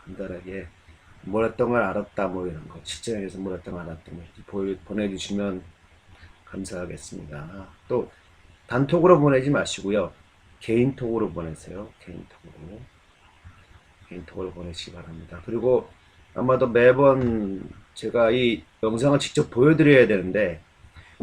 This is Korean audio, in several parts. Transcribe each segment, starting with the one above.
간단하게 몰랐던 걸 알았다 뭐 이런 거 실전에서 몰랐던 걸 알았다 뭐 이렇게 보내주시면 감사하겠습니다. 또 단톡으로 보내지 마시고요. 개인톡으로 보내세요. 개인톡으로 보내시기 바랍니다. 그리고 아마도 매번 제가 이 영상을 직접 보여드려야 되는데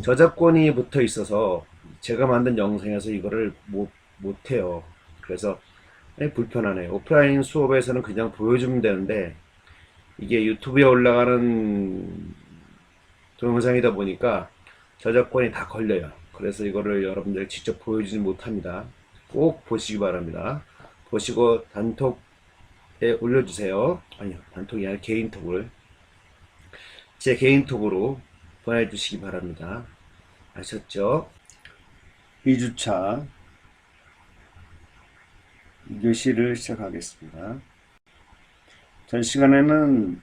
저작권이 붙어 있어서 제가 만든 영상에서 이거를 못해요. 그래서 불편하네요. 오프라인 수업에서는 그냥 보여주면 되는데 이게 유튜브에 올라가는 동영상이다 보니까 저작권이 다 걸려요. 그래서 이거를 여러분들 직접 보여주지 못합니다. 꼭 보시기 바랍니다. 보시고 단톡에 올려주세요. 아니요, 단톡이 아니라 개인톡을 제 개인톡으로 보내주시기 바랍니다. 아셨죠? 2주차 2교시를 시작하겠습니다. 전 시간에는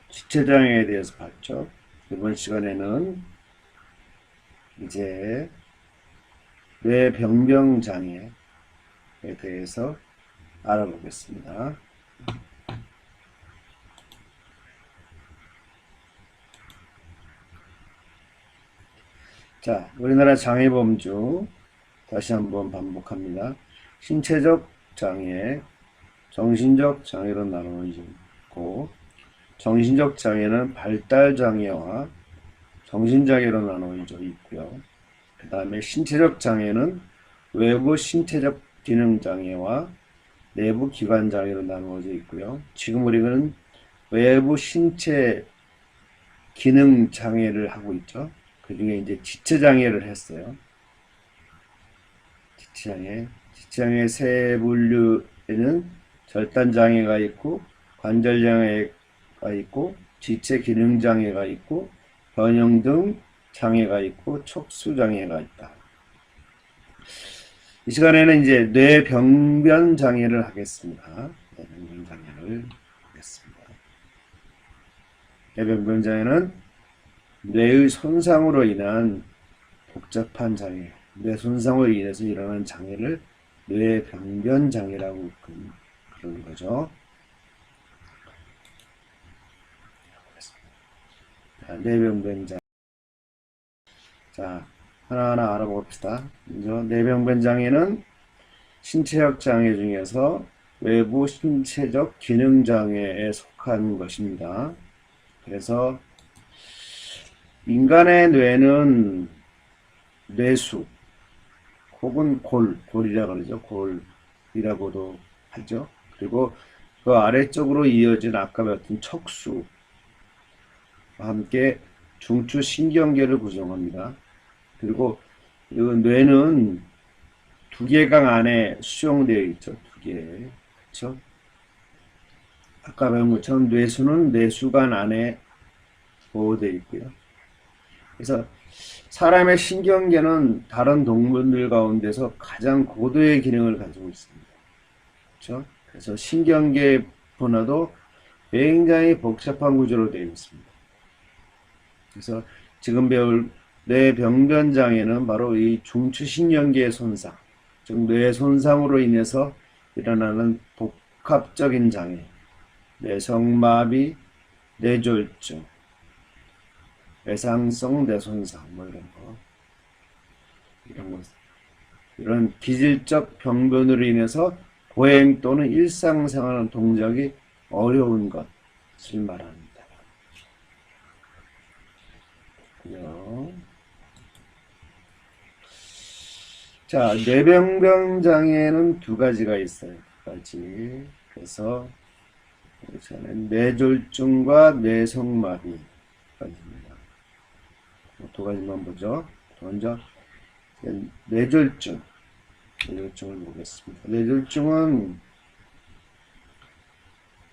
지체장애에 대해서 봤죠. 이번 시간에는 이제 뇌병변장애에 대해서 알아보겠습니다. 자, 우리나라 장애범주 다시 한번 반복합니다. 신체적 장애, 정신적 장애로 나누어지고 정신적 장애는 발달 장애와 정신장애로 나누어져 있고요. 그 다음에 신체적 장애는 외부 신체적 기능 장애와 내부 기관 장애로 나누어져 있고요. 지금 우리는 외부 신체 기능 장애를 하고 있죠. 그 중에 이제 지체 장애를 했어요. 지체장애 세 분류에는 절단 장애가 있고 관절 장애가 있고 지체 기능 장애가 있고 변형 등 장애가 있고 척수 장애가 있다. 이 시간에는 이제 뇌병변 장애를 하겠습니다. 뇌병변 장애를 하겠습니다. 뇌병변 장애는 뇌의 손상으로 인한 복잡한 장애, 뇌 손상으로 인해서 일어나는 장애를 뇌병변 장애라고 그러는 거죠. 뇌병변 장애. 자, 하나하나 알아봅시다. 먼저 뇌병변 장애는 신체적 장애 중에서 외부 신체적 기능 장애에 속한 것입니다. 그래서 인간의 뇌는 뇌수 혹은 골이라고 그러죠. 골이라고도 하죠. 그리고 그 아래쪽으로 이어진 아까 봤던 척수와 함께 중추신경계를 구성합니다. 그리고 이 뇌는 두개강 안에 수용되어 있죠. 두 개. 그렇죠? 아까 배운 것처럼 뇌수는 뇌수관 안에 보호되어 있고요. 그래서 사람의 신경계는 다른 동물들 가운데서 가장 고도의 기능을 가지고 있습니다. 그렇죠? 그래서 신경계 분화도 굉장히 복잡한 구조로 되어 있습니다. 그래서 지금 배울 뇌병변 장애는 바로 이 중추신경계의 손상, 즉 뇌 손상으로 인해서 일어나는 복합적인 장애, 뇌성마비, 뇌졸중, 외상성 뇌손상 뭐 이런 기질적 병변으로 인해서 보행 또는 일상생활 동작이 어려운 것을 말합니다. 자, 뇌병변 장애는 두 가지가 있어요. 두 가지. 그래서 저는 뇌졸중과 뇌성마비까지입니다. 두 가지만 보죠. 먼저 뇌졸중을 보겠습니다. 뇌졸중은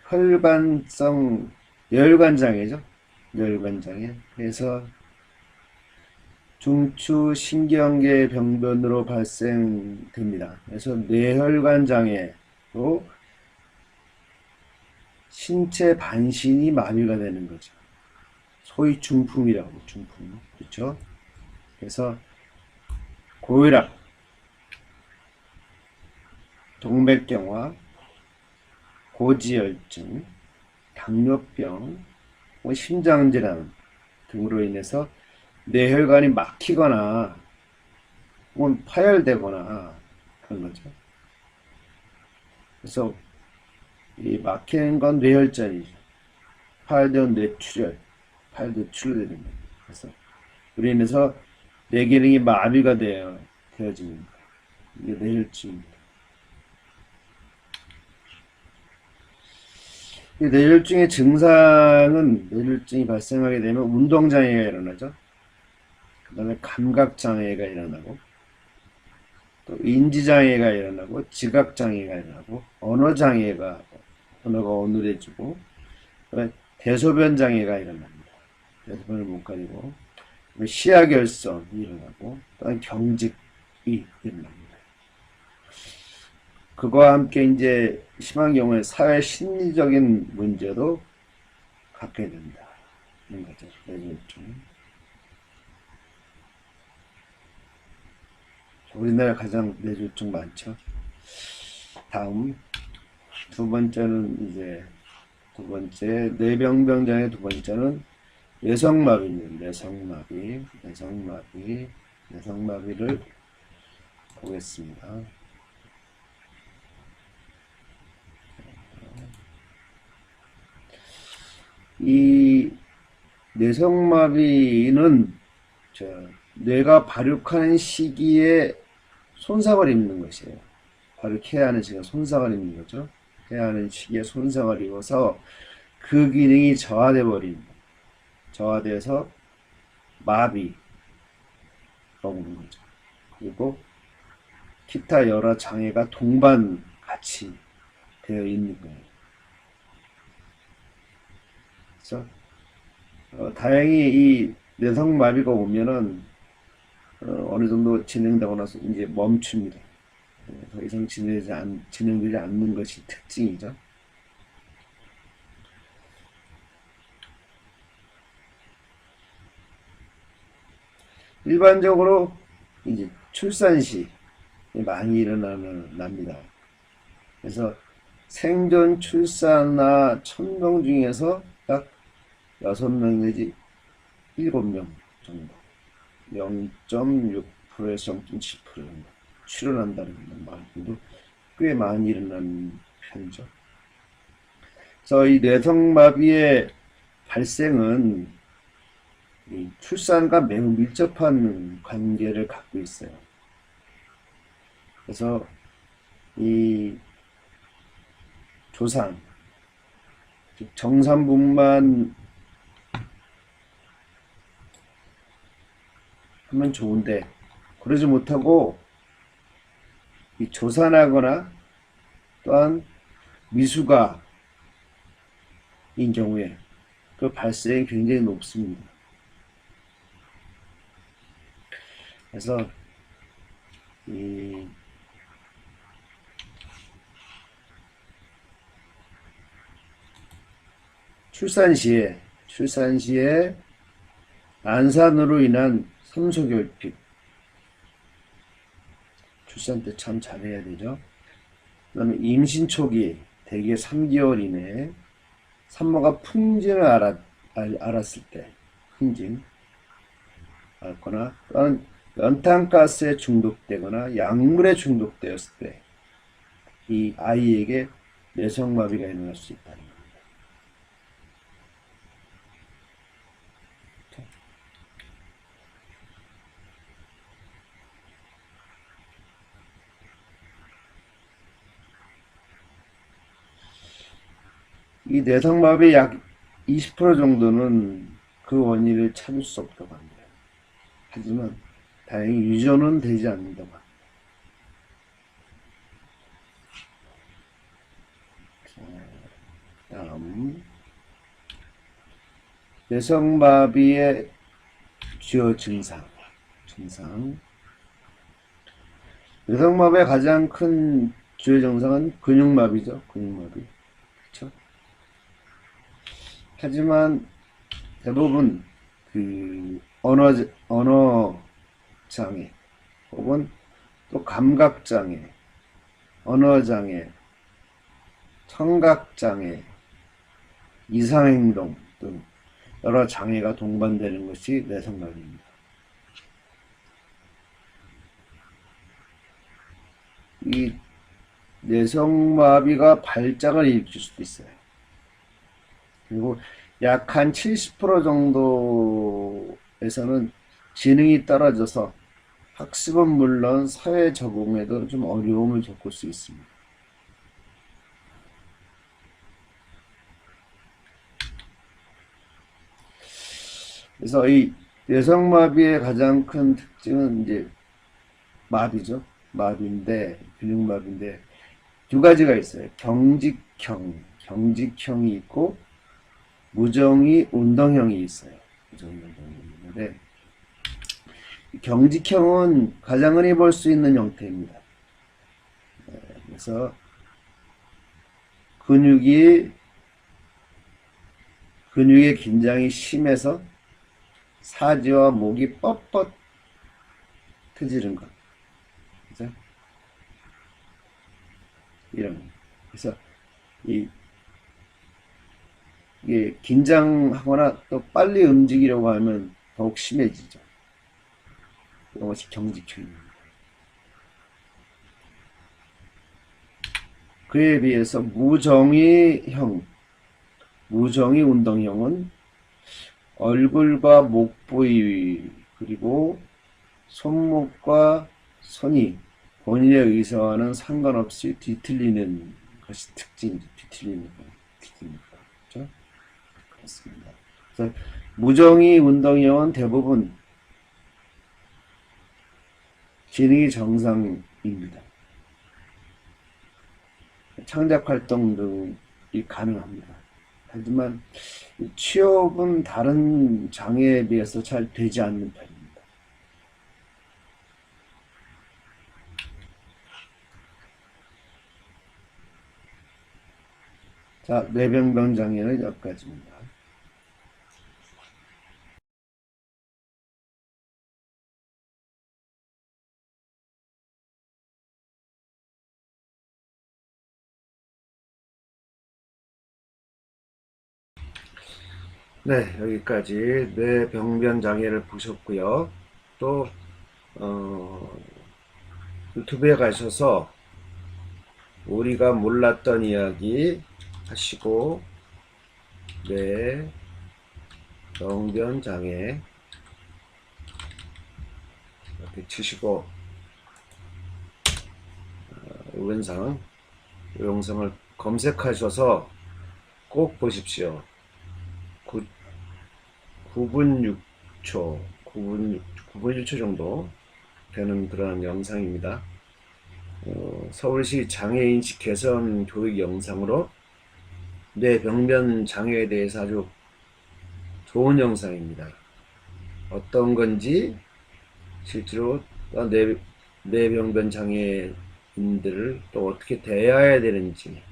혈관성 뇌혈관 장애죠. 뇌혈관 장애. 그래서 중추신경계 병변으로 발생됩니다. 그래서 뇌혈관 장애로 신체 반신이 마비가 되는 거죠. 소위 중풍이라고, 중풍. 그렇죠? 그래서 고혈압, 동맥경화, 고지혈증, 당뇨병, 심장질환 등으로 인해서 뇌혈관이 막히거나 혹은 파열되거나 그런 거죠. 그래서 이 막히는 건 뇌혈전이죠. 파열된 뇌출혈, 파열되는 거예요. 그래서 그로 인해서 뇌 기능이 마비가 되어집니다. 이게 뇌혈증입니다. 이 뇌혈증의 증상은 뇌혈증이 발생하게 되면 운동장애가 일어나죠. 그 다음에 감각장애가 일어나고 또 인지장애가 일어나고 지각장애가 일어나고 언어장애가 언어가 어눌해지고 대소변장애가 일어납니다. 대소변을 못 가리고 시야결손이 일어나고 또한 경직이 일어납니다. 그거와 함께 이제 심한 경우에 사회 심리적인 문제도 갖게 된다. 이런 거죠. 뇌졸중. 우리나라 가장 뇌졸중 많죠. 다음 두 번째는 이제 뇌병변장애 두 번째는 뇌성마비입니다. 뇌성마비를 보겠습니다. 이 뇌성마비는 뇌가 발육하는 시기에 손상을 입는 것이에요. 발육해야 하는 시기에 손상을 입는 거죠. 해야 하는 시기에 손상을 입어서 그 기능이 저하돼 버립니다. 저하돼서 마비가 오는 거죠. 그리고 기타 여러 장애가 동반 같이 되어 있는 거예요. 그래서 다행히 이 뇌성마비가 오면은 어느 정도 진행되고 나서 이제 멈춥니다. 더 이상 진행되지 않는 것이 특징이죠. 일반적으로 이제 출산 시 많이 납니다. 그래서 생존 출산아 1000명 중에서 딱 6명 내지 7명 정도 0.6%에서 0.7% 정도 출현한다는 말도 꽤 많이 일어나는 편이죠. 그래서 이 뇌성마비의 발생은 이 출산과 매우 밀접한 관계를 갖고 있어요. 그래서 이 조산, 즉 정산분만 하면 좋은데 그러지 못하고 이 조산하거나 또한 미숙아인 경우에 그 발생이 굉장히 높습니다. 그래서 이 출산 시에 안산으로 인한 산소결핍, 출산 때 참 잘해야 되죠. 그다음에 임신 초기 대개 3개월 이내에 산모가 풍진을 알았을 때 풍진 앓거나 또는 연탄가스에 중독되거나 약물에 중독되었을 때 이 아이에게 뇌성마비가 일어날 수 있다는 겁니다. 이 뇌성마비의 약 20% 정도는 그 원인을 찾을 수 없다고 합니다. 하지만 다행히 유전은 되지 않는다고 합니다. 다음 뇌성마비의 주요 증상. 뇌성마비의 가장 큰 주요 증상은 근육마비죠. 근육마비. 그렇죠? 하지만 대부분 그 언어 장애 혹은 또 감각 장애, 언어 장애 청각장애, 이상행동 등 여러 장애가 동반되는 것이 뇌성마비입니다. 이 뇌성마비가 발작을 일으킬 수도 있어요. 그리고 약 한 70% 정도에서는 지능이 떨어져서 학습은 물론 사회 적응에도 좀 어려움을 겪을 수 있습니다. 그래서 이 뇌성마비의 가장 큰 특징은 이제 마비죠. 마비인데, 근육마비인데, 두 가지가 있어요. 경직형이 있고, 무정의 운동형이 있어요. 무정의 운동형이 있는데, 경직형은 가장 흔히 볼 수 있는 형태입니다. 그래서 근육의 긴장이 심해서 사지와 목이 뻣뻣 트지는 것. 그죠? 이런. 그래서 이게 긴장하거나 또 빨리 움직이려고 하면 더욱 심해지죠. 이것이 경직형입니다. 그에 비해서 무정의 운동형은 얼굴과 목 부위 그리고 손목과 손이 본인의 의사와는 상관없이 뒤틀리는 것이 특징이죠. 뒤틀리는 특징입니다. 그렇죠? 그렇습니다. 그래서 무정의 운동형은 대부분 지능이 정상입니다. 창작 활동 등이 가능합니다. 하지만 취업은 다른 장애에 비해서 잘 되지 않는 편입니다. 자, 뇌병변 장애는 여기까지입니다. 네, 여기까지 뇌병변 장애를 보셨고요. 또 유튜브에 가셔서 우리가 몰랐던 이야기 하시고 뇌병변 장애 이렇게 치시고 이 영상을 검색하셔서 꼭 보십시오. 9분 6초, 9분 1초 정도 되는 그런 영상입니다. 서울시 장애인식 개선 교육 영상으로 뇌병변 장애에 대해서 아주 좋은 영상입니다. 어떤 건지 실제로 뇌병변 장애인들을 또 어떻게 대해야 되는지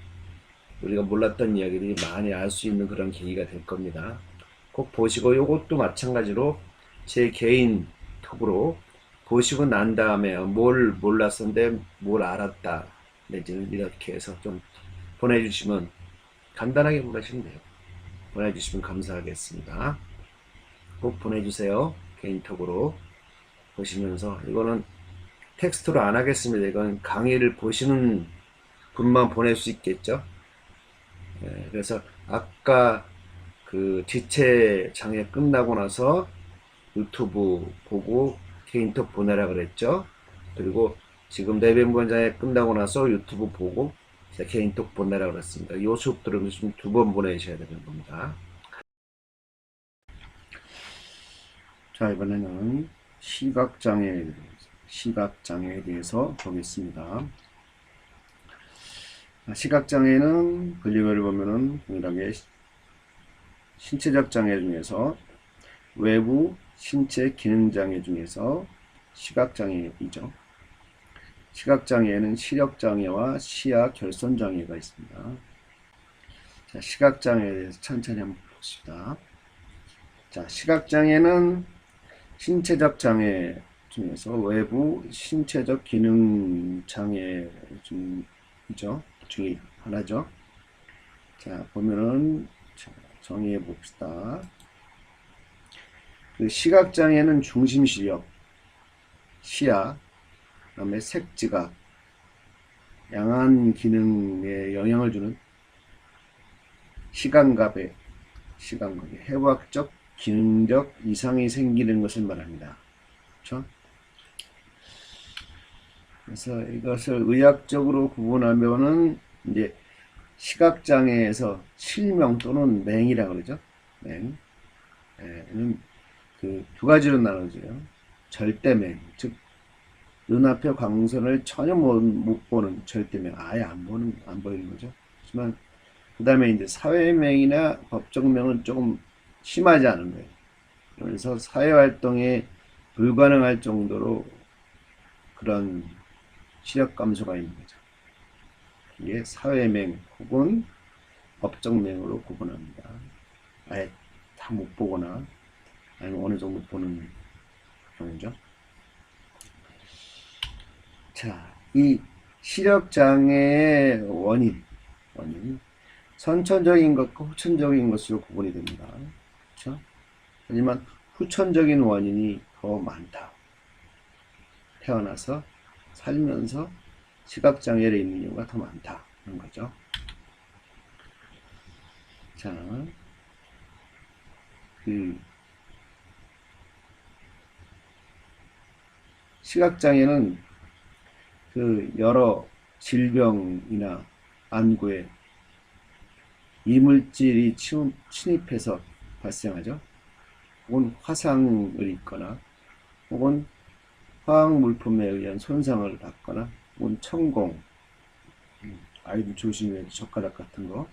우리가 몰랐던 이야기들이 많이 알 수 있는 그런 계기가 될 겁니다. 꼭 보시고 이것도 마찬가지로 제 개인 톡으로 보시고 난 다음에 뭘 몰랐었는데 뭘 알았다 내지는 이렇게 해서 좀 보내주시면 간단하게 보내시면 돼요. 보내주시면 감사하겠습니다. 꼭 보내주세요. 개인톡으로 보시면서 이거는 텍스트로 안 하겠습니다. 이건 강의를 보시는 분만 보낼 수 있겠죠. 그래서 아까 그 지체 장애 끝나고 나서 유튜브 보고 개인톡 보내라 그랬죠. 그리고 지금 뇌병변 장애 끝나고 나서 유튜브 보고 개인톡 보내라 그랬습니다. 이 수업들은 좀 2번 보내셔야 되는 겁니다. 자, 이번에는 시각장애에 대해서 보겠습니다. 시각장애는 분류를 보면은 동일하게 신체적 장애 중에서 외부 신체 기능장애 중에서 시각장애이죠. 시각장애에는 시력장애와 시야 결손장애가 있습니다. 자, 시각장애에 대해서 천천히 한번 봅시다. 자, 시각장애는 신체적 장애 중에서 외부 신체적 기능 장애 중에 하나죠. 자, 보면은, 자, 정의해 봅시다. 그 시각장애는 중심시력, 시야, 그 다음에 색지각, 양한 기능에 영향을 주는 시각갑의 해부학적, 기능적 이상이 생기는 것을 말합니다. 그렇죠? 그래서 이것을 의학적으로 구분하면은 이제 시각장애에서 실명 또는 맹이라고 그러죠. 맹. 는 그 두 가지로 나눠져요. 절대맹, 즉 눈앞의 광선을 전혀 못 보는 절대맹, 아예 안 보이는 거죠. 하지만 그 다음에 이제 사회맹이나 법정맹은 조금 심하지 않은 거예요. 그래서 사회활동에 불가능할 정도로 그런 시력 감소가 있는 거죠. 이게 사회맹 혹은 법정맹으로 구분합니다. 아예 다 못 보거나 아니면 어느 정도 보는 경우죠. 자, 이 시력장애의 원인, 선천적인 것과 후천적인 것으로 구분이 됩니다. 그렇죠? 하지만 후천적인 원인이 더 많다. 태어나서 살면서 시각장애를 입는 경우가 더 많다. 그런 거죠. 자, 시각장애는 여러 질병이나 안구에 이물질이 침입해서 발생하죠. 혹은 화상을 입거나 혹은 화학물품에 의한 손상을 받거나 혹은 천공, 아이들 조심해야 젓가락 같은 거,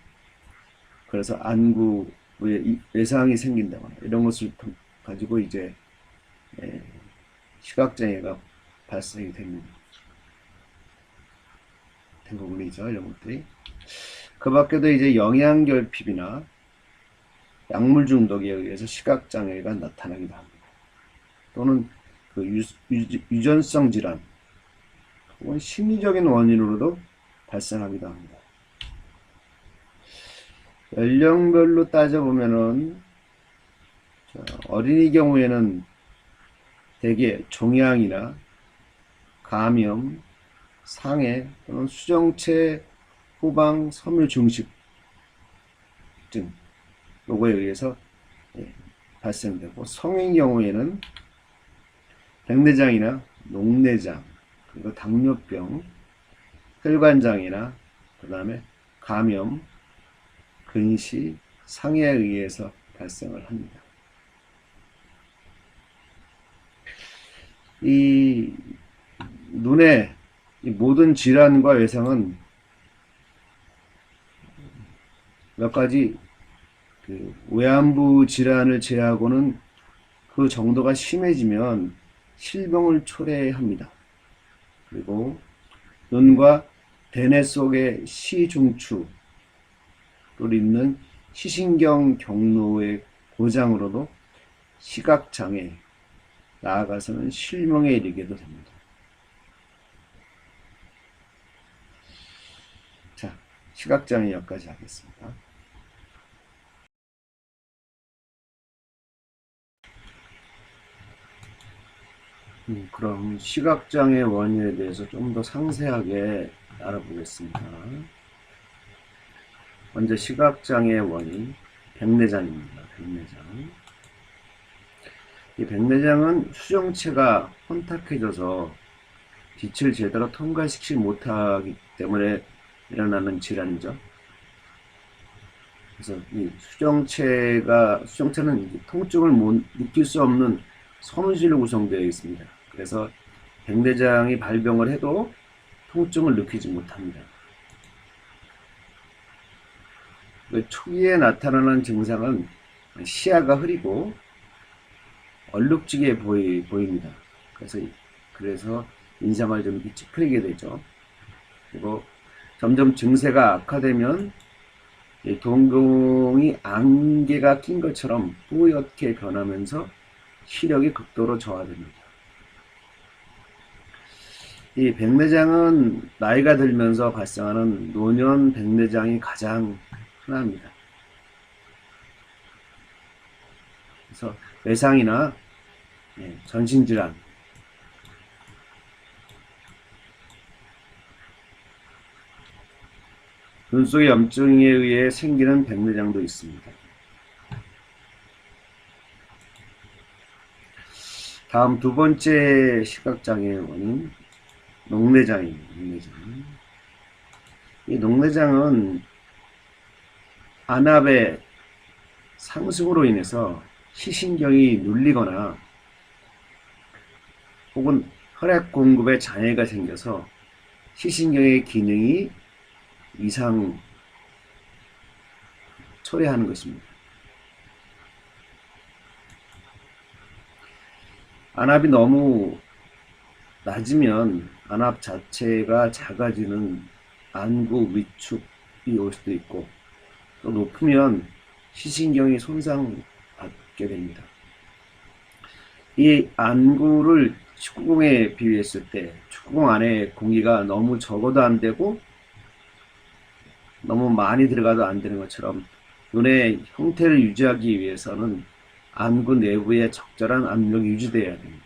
그래서 안구에 외상이 생긴다거나 이런 것을 가지고 이제 시각장애가 발생이 됩니다. 대부분이죠, 이런 것들이. 그 밖에도 이제 영양결핍이나 약물 중독에 의해서 시각장애가 나타나기도 합니다. 또는 유전성 질환 혹은 심리적인 원인으로도 발생하기도 합니다. 연령별로 따져보면은 어린이 경우에는 대개 종양이나 감염, 상해 또는 수정체 후방 섬유 증식 등 요거에 의해서 발생되고, 성인 경우에는 백내장이나 녹내장, 그리고 당뇨병, 혈관장애나 그 다음에 감염, 근시, 상해에 의해서 발생을 합니다. 이 눈의 이 모든 질환과 외상은 몇 가지 외안부 질환을 제외하고는 그 정도가 심해지면 실명을 초래합니다. 그리고 눈과 대뇌 속의 시중추를 잇는 시신경 경로의 고장으로도 시각장애, 나아가서는 실명에 이르게도 됩니다. 자, 시각장애 여기까지 하겠습니다. 그럼 시각장애 원인에 대해서 좀 더 상세하게 알아보겠습니다. 먼저 시각장애 원인, 백내장입니다. 백내장. 이 백내장은 수정체가 혼탁해져서 빛을 제대로 통과시키지 못하기 때문에 일어나는 질환이죠. 그래서 이 수정체는 통증을 느낄 수 없는 섬유질로 구성되어 있습니다. 그래서 백내장이 발병을 해도 통증을 느끼지 못합니다. 초기에 나타나는 증상은 시야가 흐리고 얼룩지게 보입니다. 그래서 인상을 좀 찌푸리게 되죠. 그리고 점점 증세가 악화되면 동공이 안개가 낀 것처럼 뿌옇게 변하면서 시력이 극도로 저하됩니다. 이 백내장은 나이가 들면서 발생하는 노년 백내장이 가장 흔합니다. 그래서 외상이나 전신질환, 눈 속의 염증에 의해 생기는 백내장도 있습니다. 다음 두 번째 시각장애의 원인, 녹내장입니다. 녹내장. 이 녹내장은 안압의 상승으로 인해서 시신경이 눌리거나 혹은 혈액 공급에 장애가 생겨서 시신경의 기능이 이상 초래하는 것입니다. 안압이 너무 낮으면 안압 자체가 작아지는 안구 위축이 올 수도 있고, 또 높으면 시신경이 손상받게 됩니다. 이 안구를 축구공에 비유했을 때 축구공 안에 공기가 너무 적어도 안 되고 너무 많이 들어가도 안 되는 것처럼 눈의 형태를 유지하기 위해서는 안구 내부에 적절한 압력이 유지되어야 됩니다.